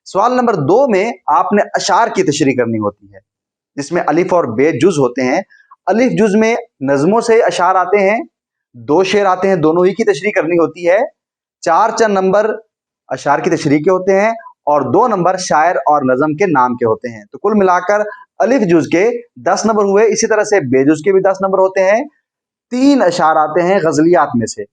सवाल नंबर 2 में आपने अशार की तशरीह करनी होती है, जिसमें अलिफ और बे जुज होते हैं। अलिफ जुज में नज़मों से अशार आते हैं, 2 शेर आते हैं, दोनों ही की तशरीह करनी होती है। 4 नंबर अशार की तशरीह के होते हैं और 2 नंबर शायर और नज़म के नाम के होते हैं। तो कुल मिलाकर अलिफ जुज के 10 नंबर हुए। इसी तरह से बेजुज के भी 10 नंबर होते हैं। 3 अशार आते हैं गजलियात में से,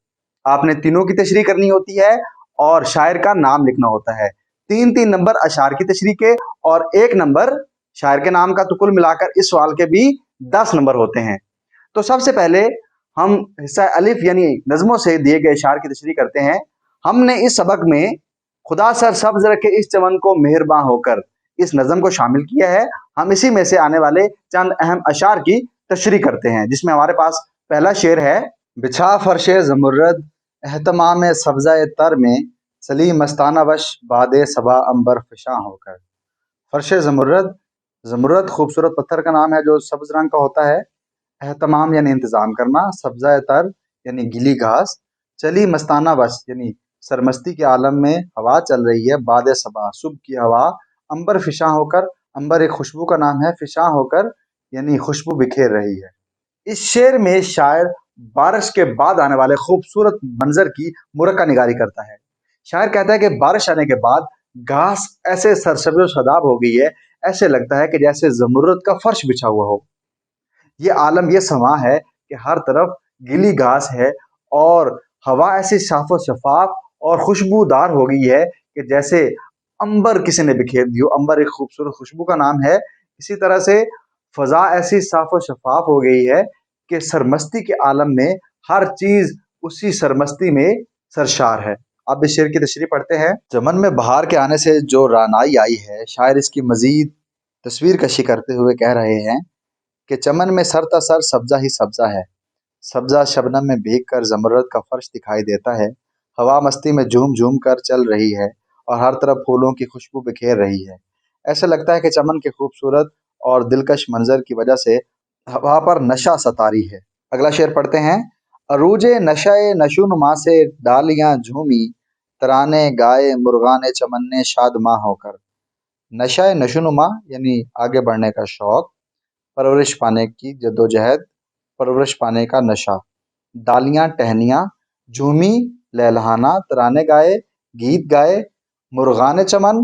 आपने तीनों की तशरीह करनी होती है और शायर का नाम लिखना होता है। 3 नंबर अशार की तशरीह के और 1 नंबर शायर के नाम का। तो कुल मिलाकर इस सवाल के भी 10 नंबर होते हैं। तो सबसे पहले हम हिस्सा अलिफ यानी नज़मों से दिए गए अशार की तशरीह करते हैं। हमने इस सबक में खुदा सर सब्ज रखे इस चमन को मेहरबान होकर इस नज़म को शामिल किया है। हम इसी में से आने वाले चंद अहम अशार की तशरीह करते हैं, जिसमें हमारे पास पहला शेर है। बिछा फर्शे ज़मुर्रद एहतमाम सब्ज़ा तर में सली मस्ताना वश बादे सबा अंबर फिशा होकर। फर्शे ज़मुर्रद, ज़मुर्रद खूबसूरत पत्थर का नाम है जो सब्ज रंग का होता है। एहतमाम यानी इंतज़ाम करना, सब्ज़ा तर यानी गीली घास, चली मस्ताना वश यानी सरमस्ती के आलम में हवा चल रही है, बादे सबा सुबह की हवा, अंबर फिशा होकर, अंबर एक खुशबू का नाम है, फिशा होकर यानी खुशबू बिखेर रही है। इस शेर में शायर बारिश के बाद आने वाले खूबसूरत मंजर की मुरक्का निगारी करता है। शायर कहता है कि बारिश आने के बाद घास ऐसे सरसब्ज़ शदाब हो गई है, ऐसे लगता है कि जैसे ज़मुर्रद का फर्श बिछा हुआ हो। ये आलम, ये समा है कि हर तरफ गीली घास है और हवा ऐसी साफ और शफाफ और खुशबूदार हो गई है कि जैसे अंबर किसी ने बिखेर दी हो। अंबर एक खूबसूरत खुशबू का नाम है। इसी तरह से फजा ऐसी साफ और शफाफ हो गई है कि सरमस्ती के आलम में हर चीज उसी सरमस्ती में सरशार है। अब इस शेर की तशरीह पढ़ते हैं। चमन में बहार के आने से जो रानाई आई है, शायर इसकी मजीद तस्वीर कशी करते हुए कह रहे हैं कि चमन में सरता सर सब्जा ही सब्जा है, सब्जा शबनम में भीग कर ज़मुर्रद का फर्श दिखाई देता है। हवा मस्ती में झूम झूम कर चल रही है और हर तरफ फूलों की खुशबू बिखेर रही है। ऐसा लगता है कि चमन के खूबसूरत और दिलकश मंजर की वजह से हवा पर नशा सतारी है। अगला शेर पढ़ते हैं। अरूजे नशे नशुनुमा से डालियां झूमी, तराने गाए मुर्गाने चमन्ने शाद माँ होकर। नशा नशुनुमा यानी आगे बढ़ने का शौक, परवरिश पाने की जद्दोजहद, परवरिश पाने का नशा। डालियां टहनियां, झूमी लहलहाना, तराने गाए गीत गाए, मुर्गाने चमन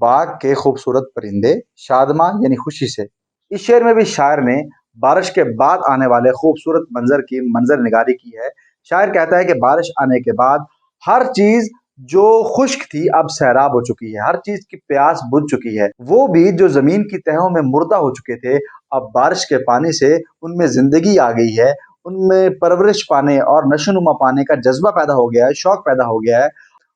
बाग के खूबसूरत परिंदे, शादमा यानी खुशी से। इस शेर में भी शायर ने बारिश के बाद आने वाले खूबसूरत मंजर की मंजर निगारी की है। शायर कहता है कि बारिश आने के बाद हर चीज जो खुश्क थी अब सैराब हो चुकी है, हर चीज की प्यास बुझ चुकी है। वो भी जो जमीन की तहों में मुर्दा हो चुके थे, अब बारिश के पानी से उनमें जिंदगी आ गई है, उनमें परवरिश पाने और नशोनुमा पाने का जज्बा पैदा हो गया है, शौक पैदा हो गया है।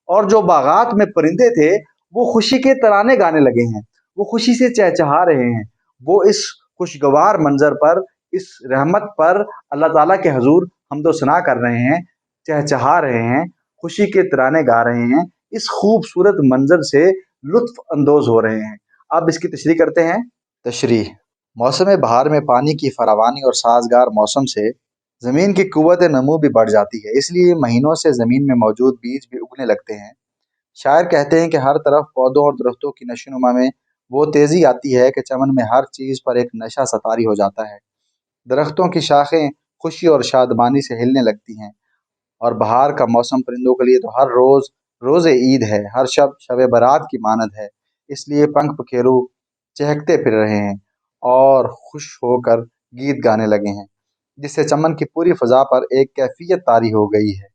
और जो बागात में परिंदे थे वो खुशी के तराने गाने लगे हैं, वो खुशी से चहचहा रहे हैं। वो इस खुशगवार मंजर पर, इस रहमत पर अल्लाह ताला के हजूर हमदो सना कर रहे हैं, चहचहा रहे हैं, खुशी के तराने गा रहे हैं, इस खूबसूरत मंजर से लुत्फ अंदोज हो रहे हैं। अब इसकी तशरीह करते हैं। तशरीह। मौसम बहार में पानी की फरावानी और साजगार मौसम से ज़मीन की कुव्वत नमू भी बढ़ जाती है, इसलिए महीनों से ज़मीन में मौजूद बीज भी उगने लगते हैं। शायर कहते हैं कि हर तरफ पौधों और दरख्तों की नशोनुमा में वो तेज़ी आती है कि चमन में हर चीज़ पर एक नशा सतारी हो जाता है। दरख्तों की शाखें खुशी और शादमानी से हिलने लगती हैं और बहार का मौसम परिंदों के लिए तो हर रोज़ रोज़े ईद है, हर शब शब बारात की मानद है। इसलिए पंख पखेरू चहकते फिर रहे हैं और खुश होकर गीत गाने लगे हैं, जिससे चमन की पूरी फ़ज़ा पर एक कैफियत तारी हो गई है।